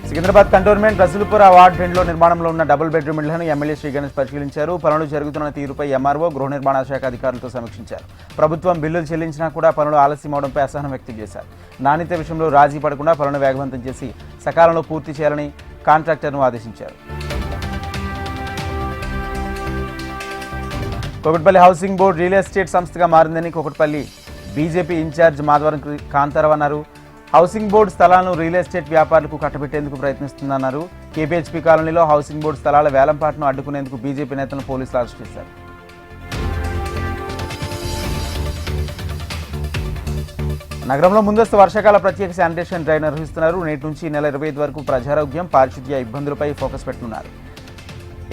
Secunderabad cantonment Rasoolpura ward 2లో నిర్మాణంలో ఉన్న డబుల్ బెడ్రూమ్ ఇళ్లను ఎమ్మెల్యే శ్రీ గణేష్ పరిశీలించారు. పనులు జరుగుతున్న తీరుపై ఎంఆర్ఓ గృహ నిర్మాణ శాఖ అధికారులతో సమీక్షించారు. ప్రభుత్వం బిల్లులు చెల్లించినా కూడా పనులు ఆలస్యం అవడంపై అసహనం వ్యక్తం చేశారు. నాణ్యత విషయంలో రాజీ పడకుండా పనులను వేగవంతం చేసి సకాలంలో పూర్తి చేయాలని కాంట్రాక్టర్ను ఆదేశించారు. Kukatpally housing board real estate సంస్థగా మారిందని కూకట్పల్లి బీజేపీ ఇన్ఛార్జ్ మాధవరం కాంతారావు అన్నారు. హౌసింగ్ బోర్డు స్థలాలను రియల్ ఎస్టేట్ వ్యాపారులకు కట్టబెట్టేందుకు ప్రయత్నిస్తుందన్నారు. కేపీహెచ్పీ కాలనీలో హౌసింగ్ బోర్డు స్థలాల వేలంపాటను అడ్డుకునేందుకు బీజేపీ నేతలను పోలీసులు అరెస్ట్ చేశారు. నగరంలో ముందస్తు వర్షాకాల ప్రత్యేక శానిటేషన్ డ్రైవ్ నిర్వహిస్తున్నారు. నేటి నుంచి ఈ నెల 25 వరకు ప్రజారోగ్యం, పారిశుద్ధ్య ఇబ్బందులపై ఫోకస్ పెట్టనున్నారు.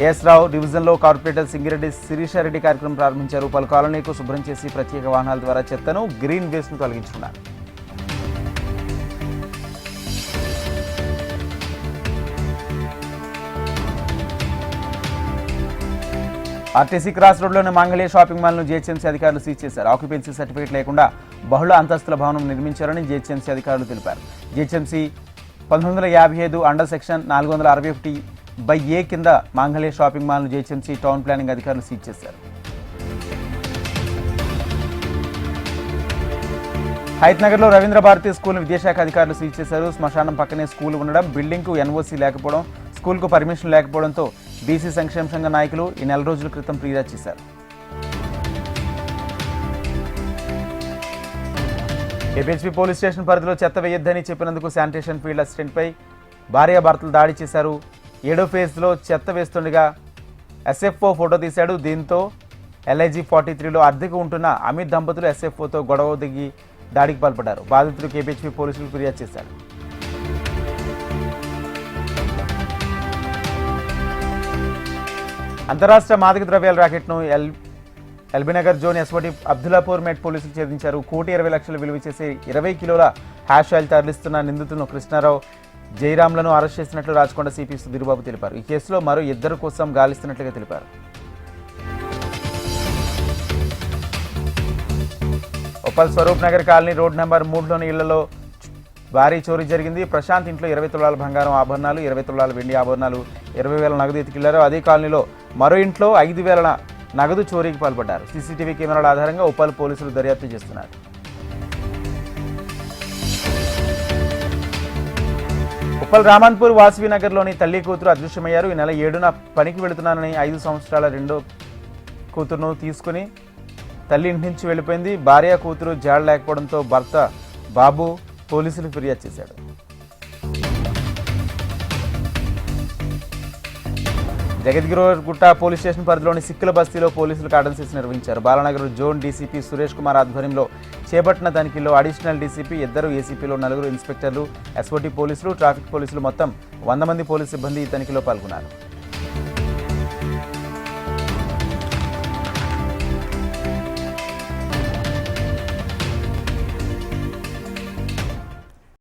ఏఎస్ రావు డివిజన్లో కార్పొరేటర్ సింగిరెడ్డి శిరీషారెడ్డి కార్యక్రమం ప్రారంభించారు. పలు కాలనీకు శుభ్రం చేసి ప్రత్యేక వాహనాల ద్వారా చెత్తను, గ్రీన్ వేస్ట్ను తొలగించుకున్నారు. ఆర్టీసీ క్రాస్ రోడ్లోని మంగళే షాపింగ్ మాల్ను జీహెచ్ఎంసీ అధికారులు సీజ్ చేశారు. ఆక్యుపెన్సీ సర్టిఫికేట్ లేకుండా బహుళ అంతస్తుల భవనం నిర్మించారని జీహెచ్ఎంసీ అధికారులు తెలిపారు. జీహెచ్ఎంసీ 1955 అండర్ సెక్షన్ 461/A కింద మంగళే షాపింగ్ మాల్ను జీహెచ్ఎంసీ టౌన్ ప్లానింగ్ అధికారులు సీజ్ చేశారు. హైత్నగర్లో రవీంద్ర భారతి స్కూల్ను విద్యాశాఖ అధికారులు సీజ్ చేశారు. శ్మశానం పక్కనే స్కూల్ ఉండడం, బిల్డింగ్కు ఎన్ఓసీ లేకపోవడం, స్కూల్కు పర్మిషన్ లేకపోవడంతో బీసీ సంక్షేమ సంఘ నాయకులు ఈ నెల రోజుల క్రితం ఫిర్యాదు చేశారు. కేపీహెచ్పీ పోలీస్ స్టేషన్ పరిధిలో చెత్త వేయొద్దని చెప్పినందుకు శానిటేషన్ ఫీల్డ్ అసిస్టెంట్పై భార్యాభర్తలు దాడి చేశారు. 7వ ఫేజ్లో చెత్త వేస్తుండగా ఎస్ఎఫ్ఓ ఫోటో తీశాడు. దీంతో LIG 43లో అద్దెకు ఉంటున్న అమిత్ దంపతులు ఎస్ఎఫ్ఓతో గొడవ దిగి దాడికి పాల్పడ్డారు. బాధితుడు కేపీహెచ్పీ పోలీసులకు ఫిర్యాదు చేశారు. అంతరాష్ట్ర మాదక ద్రవ్యాల ర్యాకెట్ను ఎల్బీనగర్ జోన్ ఎస్ఓటి అబ్దుల్లాపూర్ మెట్ పోలీసులు ఛేదించారు. 1,20,00,000 విలువ చేసే 20 కిలోల హ్యాష్ ఆయిల్ తరలిస్తున్న నిందితులను కృష్ణారావు, జయరాంలను అరెస్ట్ చేసినట్లు రాచకొండ సిపి సుధీర్బాబు తెలిపారు. ఈ కేసులో మరో 2 కోసం గాలిస్తున్నట్లుగా తెలిపారు. Uppal Swaroop Nagar colony road number 3లోని ఇళ్లలో భారీ చోరీ జరిగింది. ప్రశాంత్ ఇంట్లో 20 తులాల బంగారం ఆభరణాలు, 20 తులాల వెండి ఆభరణాలు, 20,000 నగదు ఎత్తుకెళ్లారు. అదే కాలనీలో మరో ఇంట్లో 5,000 నగదు చోరీకి పాల్పడ్డారు. సీసీటీవీ కెమెరాల ఆధారంగా ఉప్పల్ పోలీసులు దర్యాప్తు చేస్తున్నారు. ఉప్పల్ రామన్పూర్ వాసవి నగర్లోని తల్లి కూతురు అదృశ్యమయ్యారు. ఈ నెల 7న పనికి వెళుతున్నానని 5 సంవత్సరాల రెండో కూతురును తీసుకుని తల్లి ఇంటి నుంచి వెళ్ళిపోయింది. భార్య కూతురు జాడ లేకపోవడంతో భర్త బాబు పోలీసులకు ఫిర్యాదు చేశాడు. జగద్గిరిగుట్ట పోలీస్ స్టేషన్ పరిధిలోని సిక్కుల బస్తీలో పోలీసులు కార్డన్ సెర్చ్ నిర్వహించారు. బాలానగర్ జోన్ డీసీపీ సురేష్ కుమార్ ఆధ్వర్యంలో చేపట్టిన తనిఖీల్లో అడిషనల్ డీసీపీ, 2 ఏసీపీలో 4 ఇన్స్పెక్టర్లు, ఎస్ఓటీ పోలీసులు, ట్రాఫిక్ పోలీసులు మొత్తం 100 మంది పోలీసు సిబ్బంది ఈ తనిఖీలో పాల్గొన్నారు.